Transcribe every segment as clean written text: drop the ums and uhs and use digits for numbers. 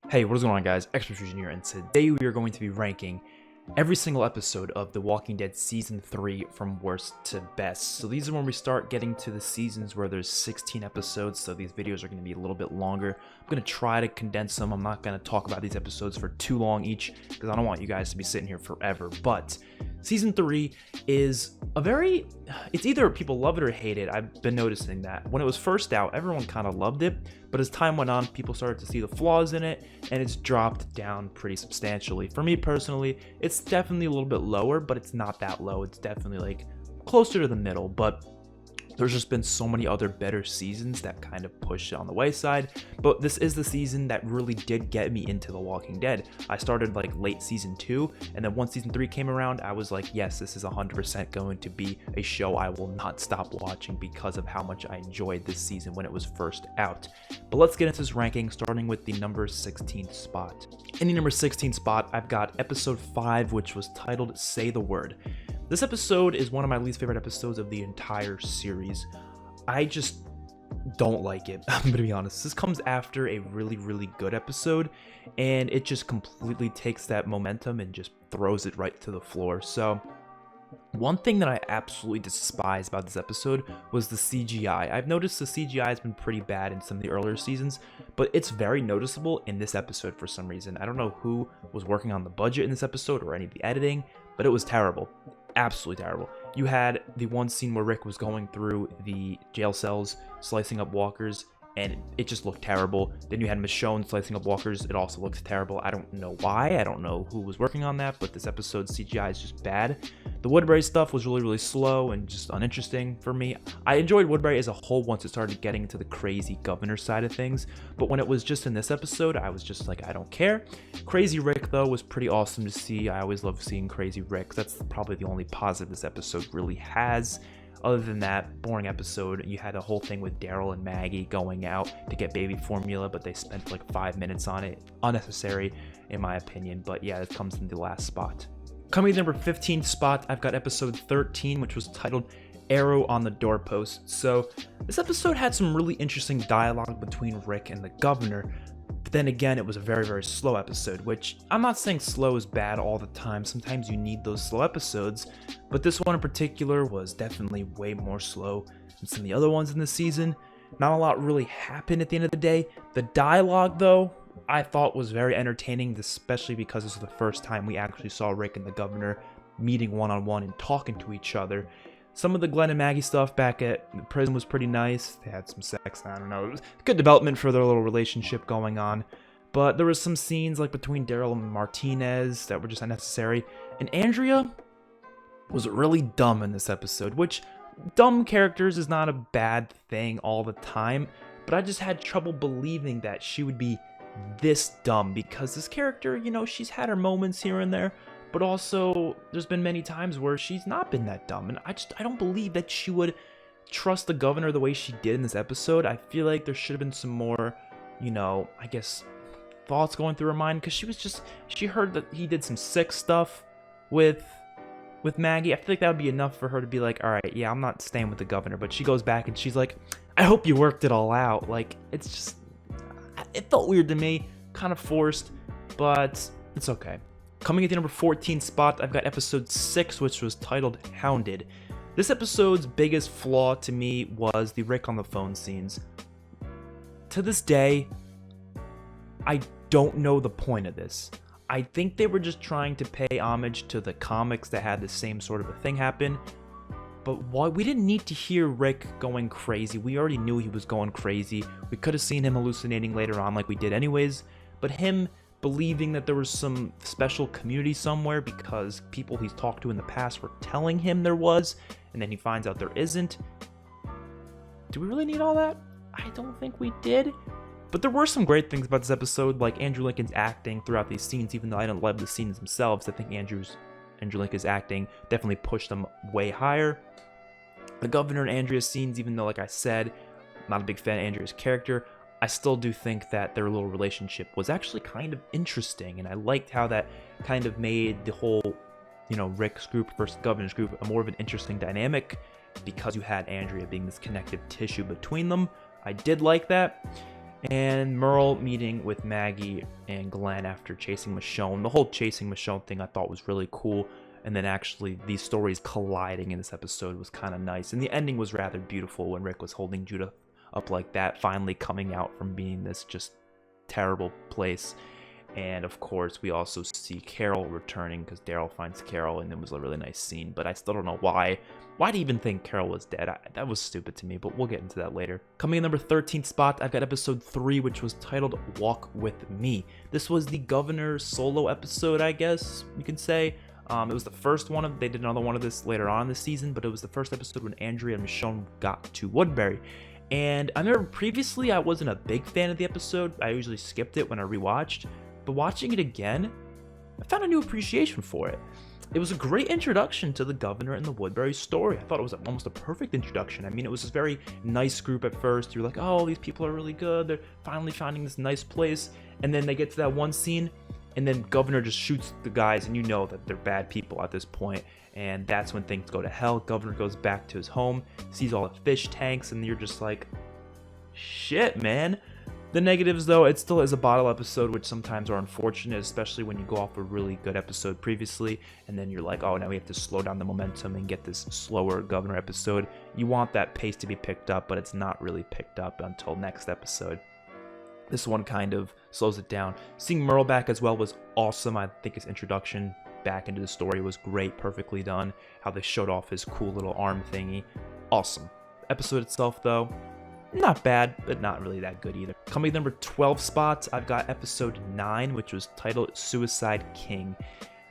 Hey, what is going on, guys? Execution here, and today we are going to be ranking every single episode of The Walking Dead Season 3 from worst to best. So these are when we start getting to the seasons where there's 16 episodes, so these videos are going to be a little bit longer. I'm going to try to condense them. I'm not going to talk about these episodes for too long each, because I don't want you guys to be sitting here forever. But Season 3 is it's either people love it or hate it. I've been noticing that. When it was first out, everyone kind of loved it, but as time went on, people started to see the flaws in it, and it's dropped down pretty substantially. For me personally, it's definitely a little bit lower, but it's not that low. It's definitely like closer to the middle, but there's just been so many other better seasons that kind of push it on the wayside. But this is the season that really did get me into The Walking Dead. I started like late season 2, and then once season 3 came around, I was like, yes, this is 100% going to be a show I will not stop watching because of how much I enjoyed this season when it was first out. But let's get into this ranking, starting with the number 16 spot. In the number 16 spot, I've got episode 5, which was titled Say the Word. This episode is one of my least favorite episodes of the entire series. I just don't like it, I'm gonna be honest. This comes after a really good episode, and it just completely takes that momentum and just throws it right to the floor. So one thing that I absolutely despise about this episode was the CGI. I've noticed the CGI has been pretty bad in some of the earlier seasons, but it's very noticeable in this episode for some reason. I don't know who was working on the budget in this episode or any of the editing, but it was terrible. Absolutely terrible. You had the one scene where Rick was going through the jail cells, slicing up walkers, and it just looked terrible. Then you had Michonne slicing up walkers. It also looked terrible. I don't know why. I don't know who was working on that, but this episode's CGI is just bad. The Woodbury stuff was really slow and just uninteresting for me. I enjoyed Woodbury as a whole once it started getting into the crazy governor side of things, but when it was just in this episode, I was just like, I don't care. Crazy Rick, though, was pretty awesome to see. I always love seeing Crazy Rick. That's probably the only positive this episode really has. Other than that, boring episode. You had a whole thing with Daryl and Maggie going out to get baby formula, but they spent like 5 minutes on it. Unnecessary, in my opinion, but yeah, it comes in the last spot. Coming to number 15 spot, I've got episode 13, which was titled Arrow on the Doorpost. So this episode had some really interesting dialogue between Rick and the governor, but then again, it was a very slow episode, which I'm not saying slow is bad all the time. Sometimes you need those slow episodes, but this one in particular was definitely way more slow than some of the other ones in the season. Not a lot really happened at the end of the day. The dialogue, though, I thought was very entertaining, especially because this was the first time we actually saw Rick and the governor meeting one-on-one and talking to each other. Some of the Glenn and Maggie stuff back at the prison was pretty nice. They had some sex, I don't know. It was good development for their little relationship going on. But there was some scenes like between Daryl and Martinez that were just unnecessary. And Andrea was really dumb in this episode, which dumb characters is not a bad thing all the time. But I just had trouble believing that she would be this dumb, because this character, you know, she's had her moments here and there, but also there's been many times where she's not been that dumb, and I don't believe that she would trust the governor the way she did in this episode. I feel like there should have been some more, you know, I guess thoughts going through her mind, because she heard that he did some sick stuff with Maggie. I feel like that would be enough for her to be like, all right, yeah, I'm not staying with the governor. But she goes back and she's like, I hope you worked it all out. Like, it's just, it felt weird to me, kind of forced, but it's okay. Coming at the number 14 spot, I've got episode 6, which was titled Hounded. This episode's biggest flaw to me was the Rick on the phone scenes. To this day, I don't know the point of this. I think they were just trying to pay homage to the comics that had the same sort of a thing happen. But why we didn't need to hear Rick going crazy. We already knew he was going crazy. We could have seen him hallucinating later on like we did anyways. But him believing that there was some special community somewhere because people he's talked to in the past were telling him there was, and then he finds out there isn't. Do we really need all that? I don't think we did. But there were some great things about this episode, like Andrew Lincoln's acting throughout these scenes. Even though I don't love the scenes themselves, I think Andrew Lincoln's acting definitely pushed them way higher. The governor and Andrea's scenes, even though, like I said, I'm not a big fan of Andrea's character, I still do think that their little relationship was actually kind of interesting, and I liked how that kind of made the whole, you know, Rick's group versus the governor's group a more of an interesting dynamic, because you had Andrea being this connective tissue between them. I did like that. And Merle meeting with Maggie and Glenn after chasing Michonne. The whole chasing Michonne thing I thought was really cool. And then actually these stories colliding in this episode was kind of nice. And the ending was rather beautiful when Rick was holding Judah up like that, finally coming out from being this just terrible place. And of course, we also see Carol returning because Daryl finds Carol, and it was a really nice scene. But I still don't know why. Why do you even think Carol was dead? That was stupid to me, but we'll get into that later. Coming in number 13 spot, I've got episode 3, which was titled Walk With Me. This was the Governor solo episode, I guess you can say. It was the first one of, they did another one of this later on in the season, but it was the first episode when Andrea and Michonne got to Woodbury. And I remember previously I wasn't a big fan of the episode. I usually skipped it when I rewatched. But watching it again, I found a new appreciation for it. It was a great introduction to the Governor and the Woodbury story. I thought it was almost a perfect introduction. I mean, it was this very nice group at first. You're like, oh, these people are really good. They're finally finding this nice place. And then they get to that one scene, and then Governor just shoots the guys, and you know that they're bad people at this point. And that's when things go to hell. Governor goes back to his home, sees all the fish tanks, and you're just like, shit, man. The negatives, though, it still is a bottle episode, which sometimes are unfortunate, especially when you go off a really good episode previously, and then you're like, oh, now we have to slow down the momentum and get this slower Governor episode. You want that pace to be picked up, but it's not really picked up until next episode. This one kind of slows it down. Seeing Merle back as well was awesome. I think his introduction back into the story was great, perfectly done. How they showed off his cool little arm thingy. Awesome. Episode itself, though, not bad, but not really that good either. Coming number 12 spots, I've got episode 9, which was titled Suicide King.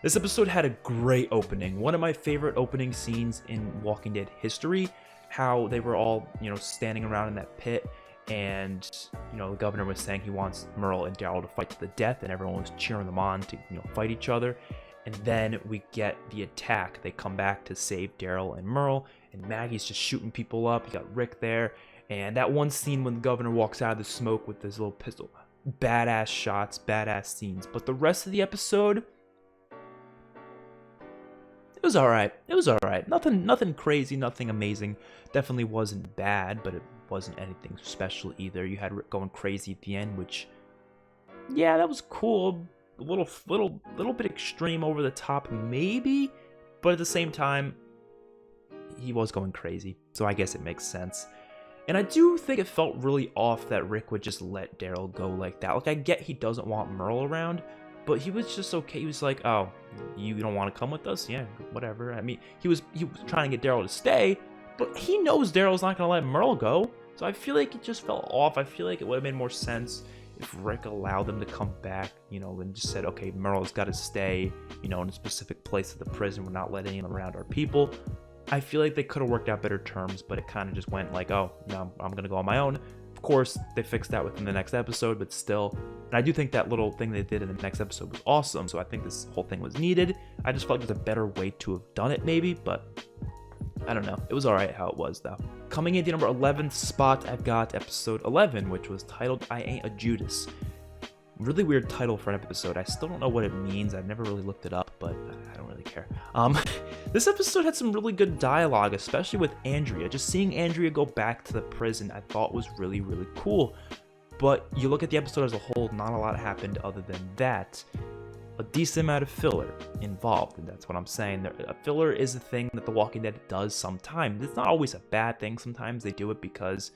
This episode had a great opening. One of my favorite opening scenes in Walking Dead history. How they were all, standing around in that pit, and, the Governor was saying he wants Merle and Daryl to fight to the death, and everyone was cheering them on to, fight each other. And then we get the attack. They come back to save Daryl and Merle, and Maggie's just shooting people up. You got Rick there. And that one scene when the Governor walks out of the smoke with his little pistol. Badass shots, badass scenes. But the rest of the episode, it was alright. It was alright. Nothing crazy, nothing amazing. Definitely wasn't bad, but it wasn't anything special either. You had Rick going crazy at the end, which, yeah, that was cool. A little bit extreme, over the top, maybe. But at the same time, he was going crazy. So I guess it makes sense. And I do think it felt really off that Rick would just let Daryl go like that. Like, I get he doesn't want Merle around, but he was just okay. He was like, oh, you don't want to come with us? Yeah, whatever. I mean, he was trying to get Daryl to stay, but he knows Daryl's not going to let Merle go. So I feel like it just felt off. I feel like it would have made more sense if Rick allowed them to come back, and just said, okay, Merle's got to stay, in a specific place of the prison. We're not letting him around our people. I feel like they could have worked out better terms, but it kind of just went like, oh, no, I'm going to go on my own. Of course, they fixed that within the next episode, but still. And I do think that little thing they did in the next episode was awesome, so I think this whole thing was needed. I just felt like there's a better way to have done it, maybe, but I don't know. It was alright how it was, though. Coming in the number 11th spot, I've got episode 11, which was titled I Ain't a Judas. Really weird title for an episode. I still don't know what it means. I've never really looked it up, but I don't really care. This episode had some really good dialogue, especially with Andrea. Just seeing Andrea go back to the prison, I thought was really, really cool. But you look at the episode as a whole, not a lot happened other than that. A decent amount of filler involved, and that's what I'm saying. A filler is a thing that The Walking Dead does sometimes. It's not always a bad thing. Sometimes they do it because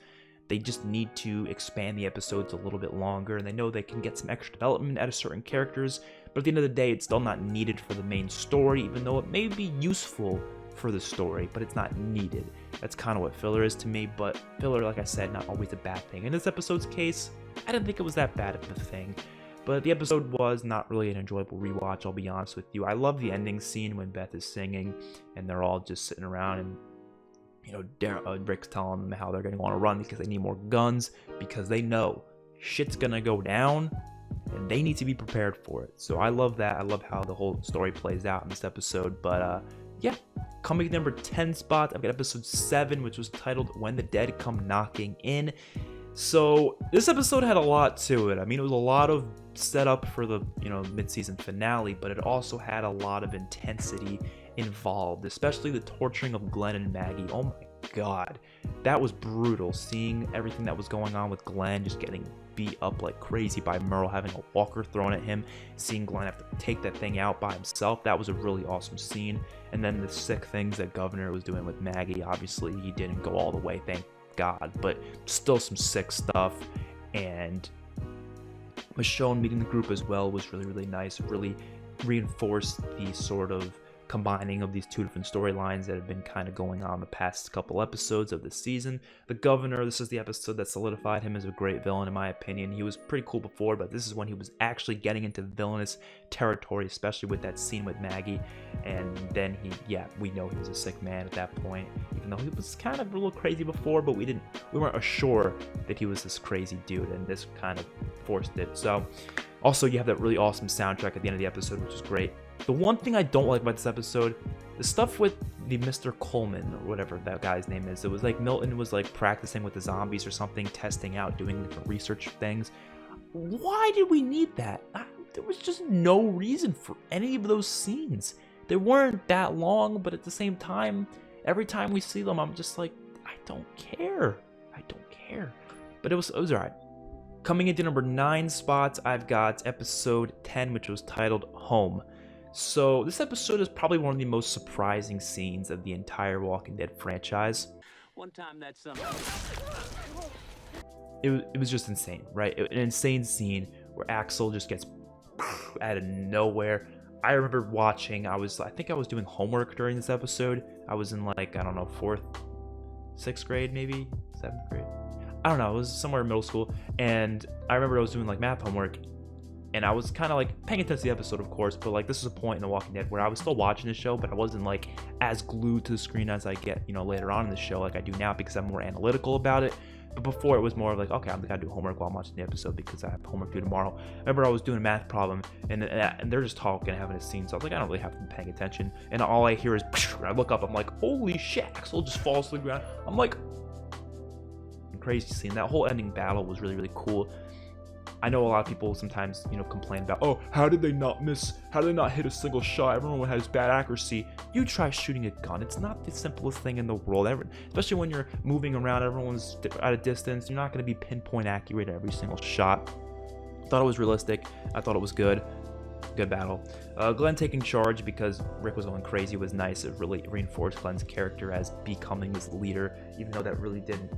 they just need to expand the episodes a little bit longer, and they know they can get some extra development out of certain characters, but at the end of the day, it's still not needed for the main story, even though it may be useful for the story, but it's not needed. That's kind of what filler is to me, but filler, like I said, not always a bad thing. In this episode's case, I didn't think it was that bad of a thing, but the episode was not really an enjoyable rewatch, I'll be honest with you. I love the ending scene when Beth is singing, and they're all just sitting around, and Rick's telling them how they're going to want to run because they need more guns, because they know shit's going to go down and they need to be prepared for it. So I love that. I love how the whole story plays out in this episode. But yeah, coming to number 10 spot, I've got episode 7, which was titled When the Dead Come Knocking In. So this episode had a lot to it. I mean, it was a lot of setup for the mid-season finale, but it also had a lot of intensity involved, especially the torturing of Glenn and Maggie. Oh my god, that was brutal. Seeing everything that was going on with Glenn just getting beat up like crazy by Merle, having a walker thrown at him, seeing Glenn have to take that thing out by himself, that was a really awesome scene. And then the sick things that Governor was doing with Maggie, obviously he didn't go all the way, thank god, but still some sick stuff. And Michonne meeting the group as well was really, really nice. It really reinforced the sort of combining of these two different storylines that have been kind of going on the past couple episodes of the season. The Governor, this is the episode that solidified him as a great villain in my opinion. He was pretty cool before, but this is when he was actually getting into villainous territory, especially with that scene with Maggie. And then we know he was a sick man at that point, even though he was kind of a little crazy before, but we weren't sure that he was this crazy dude, and this kind of forced it. So also you have that really awesome soundtrack at the end of the episode, which is great. The one thing I don't like about this episode, the stuff with the Mr. Coleman, or whatever that guy's name is. It was like Milton was like practicing with the zombies or something, testing out, doing different research things. Why did we need that? There was just no reason for any of those scenes. They weren't that long, but at the same time, every time we see them, I'm just like, I don't care. I don't care. But it was alright. Coming into number 9 spots, I've got episode 10, which was titled Home. So this episode is probably one of the most surprising scenes of the entire Walking Dead franchise. One time that's It was just insane, right? An insane scene where Axel just gets out of nowhere. I remember watching, I think I was doing homework during this episode. I was in like, I don't know, 4th, 6th grade maybe, 7th grade. I don't know, it was somewhere in middle school. And I remember I was doing like math homework, and I was kind of like paying attention to the episode, of course, but like this is a point in The Walking Dead where I was still watching the show, but I wasn't like as glued to the screen as I get, later on in the show like I do now, because I'm more analytical about it. But before it was more of like, okay, I'm gonna do homework while I'm watching the episode because I have homework due tomorrow. I remember I was doing a math problem, and they're just talking, having a scene, so I was like, I don't really have to be paying attention. And all I hear is, I look up, I'm like, holy shit, Axel just falls to the ground. I'm like, crazy scene. That whole ending battle was really, really cool. I know a lot of people sometimes, complain about, oh, how did they not miss? How did they not hit a single shot? Everyone has bad accuracy. You try shooting a gun. It's not the simplest thing in the world, especially when you're moving around. Everyone's at a distance. You're not going to be pinpoint accurate at every single shot. I thought it was realistic. I thought it was good. Good battle. Glenn taking charge because Rick was going crazy was nice. It really reinforced Glenn's character as becoming this leader, even though that really didn't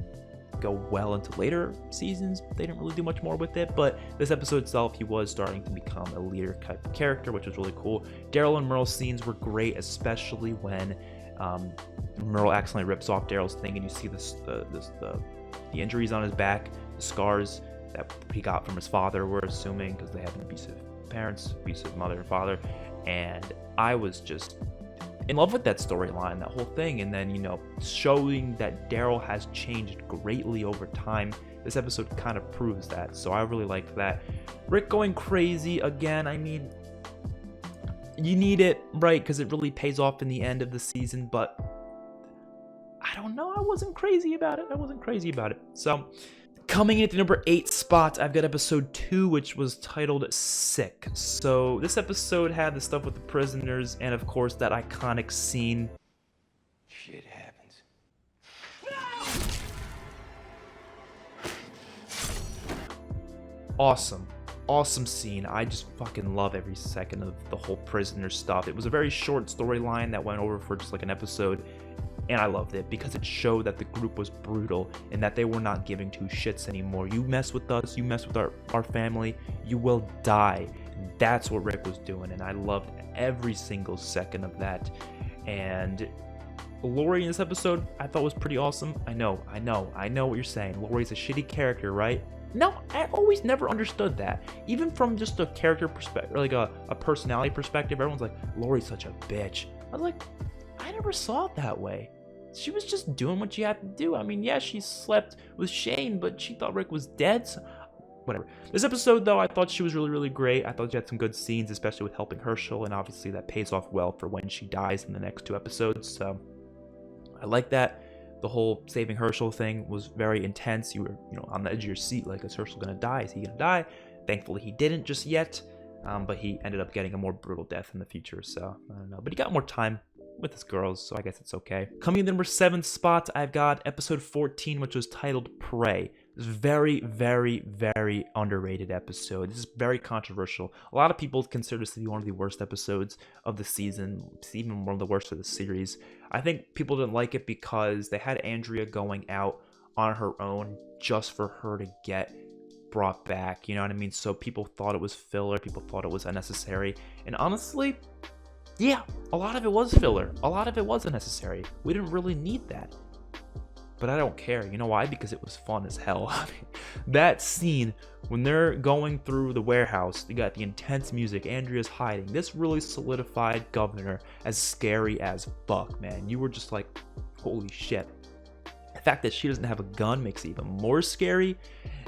go well into later seasons. They didn't really do much more with it, but this episode itself, he was starting to become a leader type of character, which was really cool. Daryl and Merle's scenes were great, especially when Merle accidentally rips off Daryl's thing, and you see the injuries on his back, the scars that he got from his father, we're assuming, because they have abusive parents, abusive mother and father. And I was just in love with that storyline, that whole thing. And then, showing that Daryl has changed greatly over time. This episode kind of proves that, so I really liked that. Rick going crazy again, I mean, you need it, right? Because it really pays off in the end of the season, but I don't know, I wasn't crazy about it. So, coming into number 8 spot, I've got episode 2, which was titled Sick. So this episode had the stuff with the prisoners, and of course that iconic scene. Shit happens. Awesome scene. I just fucking love every second of the whole prisoner stuff. It was a very short storyline that went over for just like an episode, and I loved it because it showed that the group was brutal and that they were not giving two shits anymore. You mess with us, you mess with our family, you will die. That's what Rick was doing, and I loved every single second of that. And Lori in this episode I thought was pretty awesome. I know what you're saying. Lori's a shitty character, right? No, I always never understood that. Even from just a character perspective, like a personality perspective, everyone's like, Lori's such a bitch. I was like, I never saw it that way. She was just doing what she had to do. I mean, yeah, she slept with Shane, but she thought Rick was dead, so whatever. This episode, though, I thought she was really, really great. I thought she had some good scenes, especially with helping Herschel, and obviously that pays off well for when she dies in the next 2 episodes, so I like that. The whole saving Herschel thing was very intense. You were, on the edge of your seat, like, is Herschel gonna die? Is he gonna die? Thankfully, he didn't just yet, but he ended up getting a more brutal death in the future, so I don't know. But he got more time with his girls, so I guess it's okay. Coming in the number 7 spot, I've got episode 14, which was titled Prey. This is very, very, very underrated episode. This is very controversial. A lot of people consider this to be one of the worst episodes of the season. It's even one of the worst of the series. I think people didn't like it because they had Andrea going out on her own just for her to get brought back, you know what I mean? So people thought it was filler, people thought it was unnecessary, and honestly, yeah, a lot of it was filler. A lot of it was unnecessary. We didn't really need that. But I don't care. You know why? Because it was fun as hell. I mean, that scene when they're going through the warehouse, you got the intense music, Andrea's hiding. This really solidified Governor as scary as fuck, man. You were just like, holy shit. The fact that she doesn't have a gun makes it even more scary.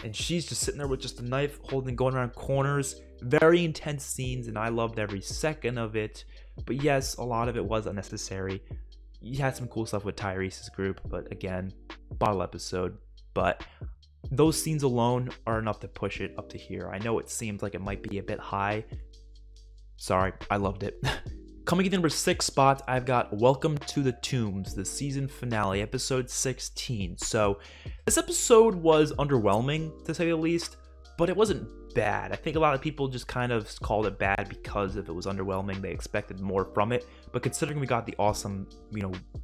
And she's just sitting there with just a knife, going around corners. Very intense scenes, and I loved every second of it. But yes, a lot of it was unnecessary. You had some cool stuff with Tyrese's group, but again, bottle episode. But those scenes alone are enough to push it up to here. I know it seems like it might be a bit high. Sorry, I loved it. Coming in number 6 spot, I've got Welcome to the Tombs, the season finale, episode 16. So this episode was underwhelming, to say the least, but it wasn't bad. I think a lot of people just kind of called it bad because if it was underwhelming, they expected more from it. But considering we got the awesome,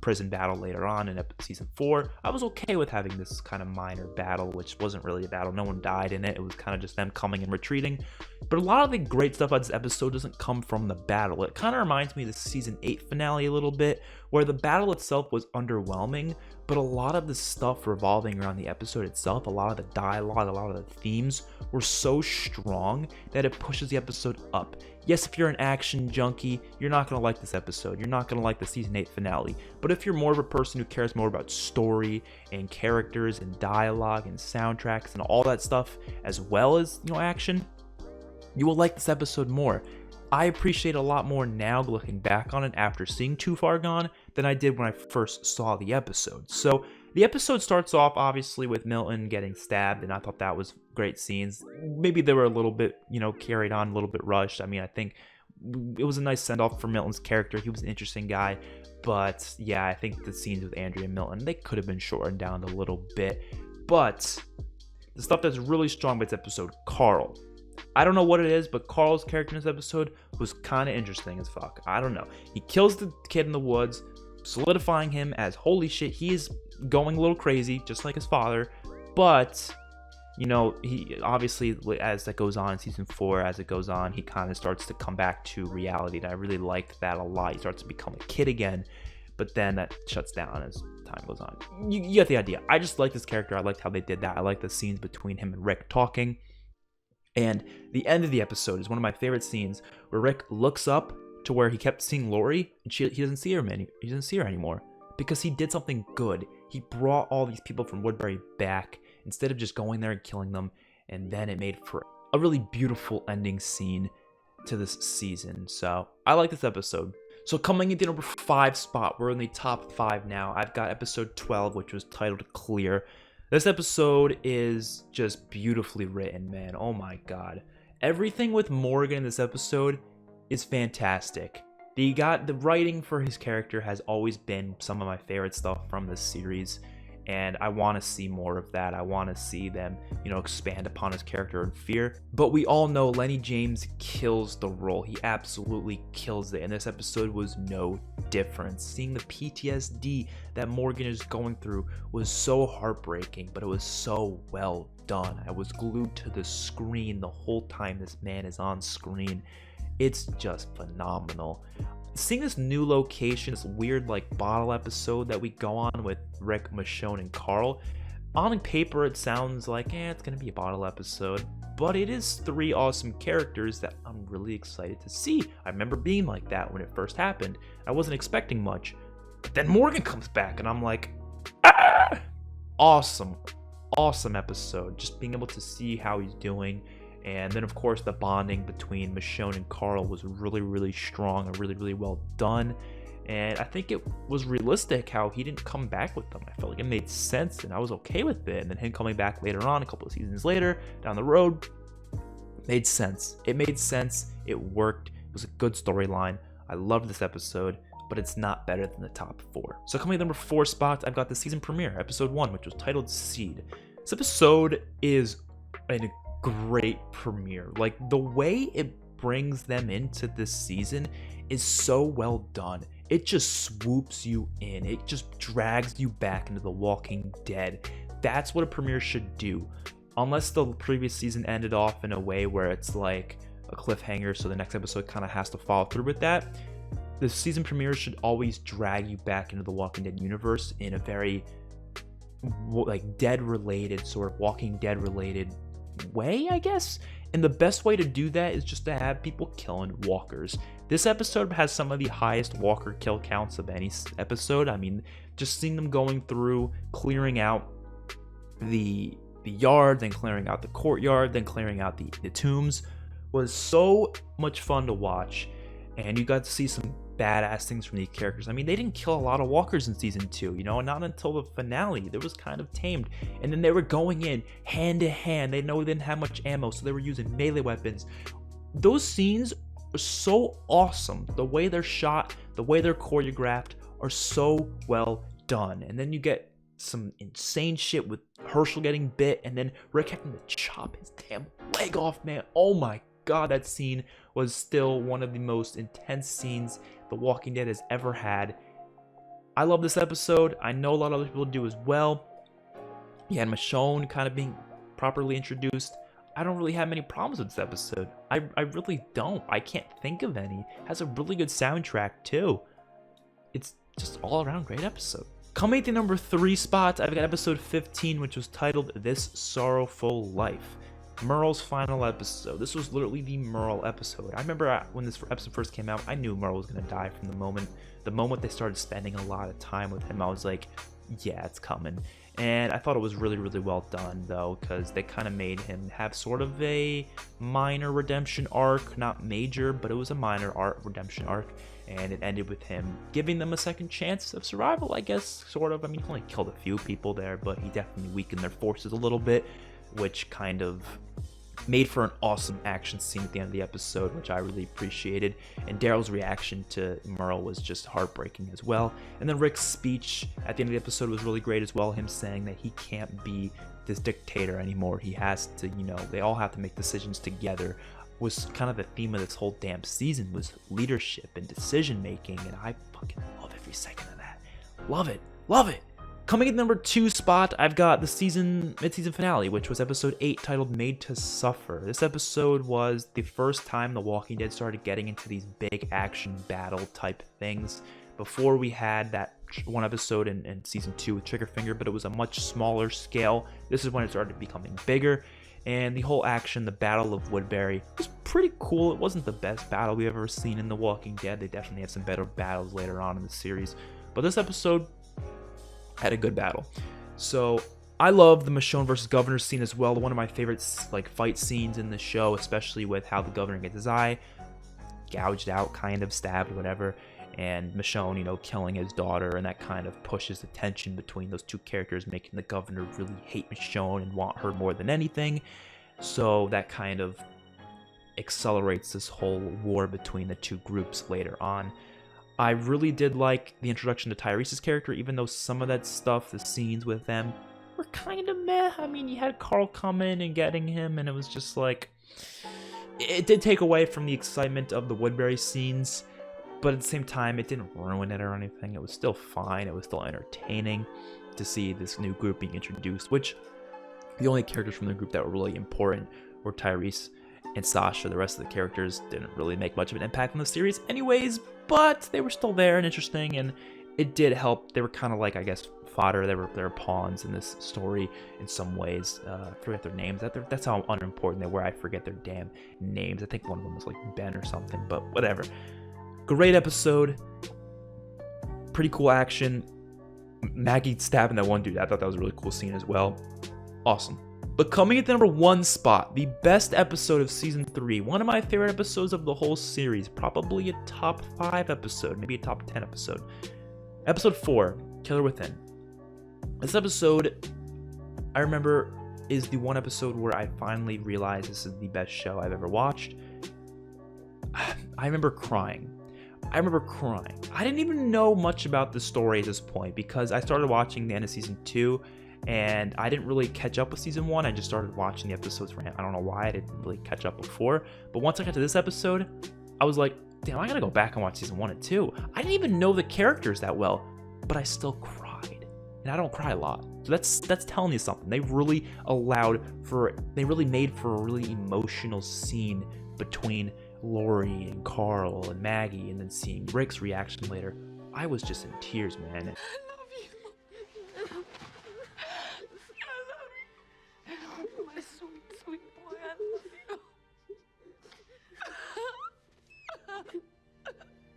prison battle later on in season 4, I was okay with having this kind of minor battle, which wasn't really a battle. No one died in it. It was kind of just them coming and retreating. But a lot of the great stuff about this episode doesn't come from the battle. It kind of reminds me of the season 8 finale a little bit, where the battle itself was underwhelming, but a lot of the stuff revolving around the episode itself, a lot of the dialogue, a lot of the themes were so strong that it pushes the episode up. Yes, if you're an action junkie, you're not going to like this episode. You're not going to like the season 8 finale. But if you're more of a person who cares more about story and characters and dialogue and soundtracks and all that stuff, as well as, action, you will like this episode more. I appreciate it a lot more now looking back on it after seeing Too Far Gone than I did when I first saw the episode. So the episode starts off obviously with Milton getting stabbed, and I thought that was great scenes. Maybe they were a little bit, carried on, a little bit rushed. I mean, I think it was a nice send-off for Milton's character. He was an interesting guy. But yeah, I think the scenes with Andrea and Milton, they could have been shortened down a little bit. But the stuff that's really strong about this episode, Carl. I don't know what it is, but Carl's character in this episode was kind of interesting as fuck. I don't know. He kills the kid in the woods, solidifying him as, holy shit, he is going a little crazy, just like his father. But, he obviously, as that goes on in season 4, as it goes on, he kind of starts to come back to reality. And I really liked that a lot. He starts to become a kid again, but then that shuts down as time goes on. You get the idea. I just like this character. I liked how they did that. I like the scenes between him and Rick talking. And the end of the episode is one of my favorite scenes where Rick looks up to where he kept seeing Lori, and he doesn't see her anymore because he did something good. He brought all these people from Woodbury back instead of just going there and killing them, and then it made for a really beautiful ending scene to this season. So I like this episode. So coming into number 5 spot, we're in the top 5 now. I've got episode 12, which was titled Clear. This episode is just beautifully written, man. Oh my god. Everything with Morgan in this episode is fantastic. The writing for his character has always been some of my favorite stuff from this series, and I want to see more of that. I want to see them, expand upon his character in Fear. But we all know Lenny James kills the role. He absolutely kills it, and this episode was no different. Seeing the PTSD that Morgan is going through was so heartbreaking, but it was so well done. I was glued to the screen the whole time this man is on screen. It's just phenomenal. Seeing this new location, this weird bottle episode that we go on with Rick, Michonne, and Carl, on paper it sounds like it's gonna be a bottle episode, but it is 3 awesome characters that I'm really excited to see. I remember being like that when it first happened. I wasn't expecting much, but then Morgan comes back and I'm like, ah! Awesome episode. Just being able to see how he's doing. And then, of course, the bonding between Michonne and Carl was really, really strong and really, really well done. And I think it was realistic how he didn't come back with them. I felt like it made sense, and I was okay with it. And then him coming back later on, a couple of seasons later, down the road, made sense. It made sense. It worked. It was a good storyline. I loved this episode. but it's not better than the top 4. So coming at number 4 spot, I've got the season premiere, episode 1, which was titled Seed. This episode is a great premiere. Like, the way it brings them into this season is so well done. It just swoops you in. It just drags you back into The Walking Dead. That's what a premiere should do. Unless the previous season ended off in a way where it's like a cliffhanger, so the next episode kind of has to follow through with that. The season premiere should always drag you back into the Walking Dead universe in a very like Dead related, sort of Walking Dead related way, I guess. And the best way to do that is just to have people killing walkers. This episode has some of the highest walker kill counts of any episode. I mean, just seeing them going through, clearing out the yard, then clearing out the courtyard, then clearing out the tombs was so much fun to watch. And you got to see some badass things from these characters. I mean, they didn't kill a lot of walkers in season 2, you know, not until the finale. There was kind of tamed. And then they were going in hand to hand. They know they didn't have much ammo, so they were using melee weapons. Those scenes are so awesome. The way they're shot, the way they're choreographed are so well done. And then you get some insane shit with Herschel getting bit and then Rick having to chop his damn leg off, man. Oh my god, that scene was still one of the most intense scenes The Walking Dead has ever had. I love this episode. I know a lot of other people do as well. You had Michonne kind of being properly introduced. I don't really have many problems with this episode. I really don't. I can't think of any. It has a really good soundtrack too. It's just all around great episode. Coming to number 3 spot, I've got episode 15, which was titled This Sorrowful Life. Merle's final episode. This was literally the Merle episode. I remember when this episode first came out, I knew Merle was going to die from the moment they started spending a lot of time with him. I was like, yeah, it's coming. And I thought it was really, really well done, though, because they kind of made him have sort of a minor redemption arc. Not major, but it was a minor redemption arc. And it ended with him giving them a second chance of survival, I guess, sort of. I mean, he only killed a few people there, but he definitely weakened their forces a little bit, which kind of made for an awesome action scene at the end of the episode, which I really appreciated. And Daryl's reaction to Merle was just heartbreaking as well. And then Rick's speech at the end of the episode was really great as well, him saying that he can't be this dictator anymore. He has to, you know, they all have to make decisions together. Was kind of the theme of this whole damn season, was leadership and decision making, and I fucking love every second of that. Love it. Love it. Coming in number 2 spot, I've got the mid-season finale, which was episode 8, titled Made to Suffer. This episode was the first time The Walking Dead started getting into these big action battle type things. Before we had that one episode in season 2 with Triggerfinger, but it was a much smaller scale. This is when it started becoming bigger. And the whole action, the Battle of Woodbury, was pretty cool. It wasn't the best battle we've ever seen in The Walking Dead. They definitely have some better battles later on in the series. But this episode had a good battle. So I love the Michonne versus Governor scene as well. One of my favorite fight scenes in the show, especially with how the Governor gets his eye gouged out, kind of stabbed, whatever. And Michonne, you know, killing his daughter, and that kind of pushes the tension between those two characters, making the Governor really hate Michonne and want her more than anything. So that kind of accelerates this whole war between the two groups later on. I really did like the introduction to Tyrese's character, even though some of that stuff, the scenes with them, were kind of meh. I mean, you had Carl come in and getting him, and it was just like, it did take away from the excitement of the Woodbury scenes. But at the same time, it didn't ruin it or anything. It was still fine. It was still entertaining to see this new group being introduced, which the only characters from the group that were really important were Tyrese and Sasha. The rest of the characters didn't really make much of an impact on the series anyways, but they were still there and interesting, and it did help. They were kind of like, I guess, fodder. They were pawns in this story in some ways. I forget their names. That's how unimportant they were. I forget their damn names. I think one of them was like Ben or something, but whatever. Great episode, pretty cool action. Maggie stabbing that one dude, I thought that was a really cool scene as well. Awesome. But coming at the number 1 spot, the best episode of season 3, one of my favorite episodes of the whole series, probably a top 5 episode, maybe a top 10 episode. Episode 4, Killer Within. This episode, I remember, is the one episode where I finally realized this is the best show I've ever watched. I remember crying. I remember crying. I didn't even know much about the story at this point because I started watching the end of season 2 and I didn't really catch up with season 1. I just started watching the episodes for him. I don't know why I didn't really catch up before, but once I got to this episode, I was like, damn, I gotta go back and watch season 1 and 2. I didn't even know the characters that well, but I still cried. And I don't cry a lot. So that's telling you something. They really made for a really emotional scene between Lori and Carl and Maggie, and then seeing Rick's reaction later. I was just in tears, man. I love you. I love you. My sweet, sweet boy, I love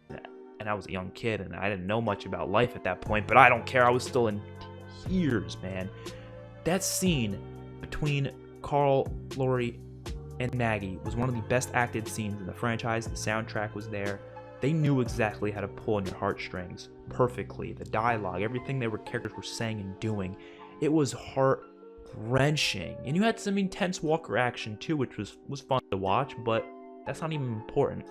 you. And I was a young kid, and I didn't know much about life at that point, but I don't care. I was still in tears, man. That scene between Carl, Lori, and Maggie was one of the best acted scenes in the franchise. The soundtrack was there. They knew exactly how to pull on your heartstrings perfectly. The dialogue, everything characters were saying and doing, it was heart-wrenching. And you had some intense Walker action too, which was fun to watch, but that's not even important.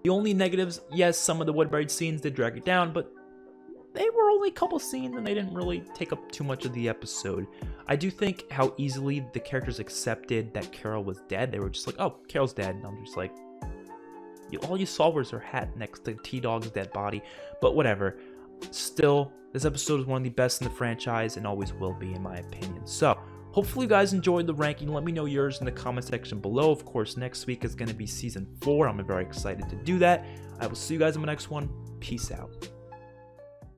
The only negatives, yes, some of the Woodbury scenes did drag it down, but they were only a couple scenes and they didn't really take up too much of the episode. I do think how easily the characters accepted that Carol was dead. They were just like, oh, Carol's dead. And I'm just like, all you saw was her hat next to T-Dog's dead body. But whatever. Still, this episode is one of the best in the franchise and always will be, in my opinion. So, hopefully you guys enjoyed the ranking. Let me know yours in the comment section below. Of course, next week is going to be season 4. I'm very excited to do that. I will see you guys in the next one. Peace out.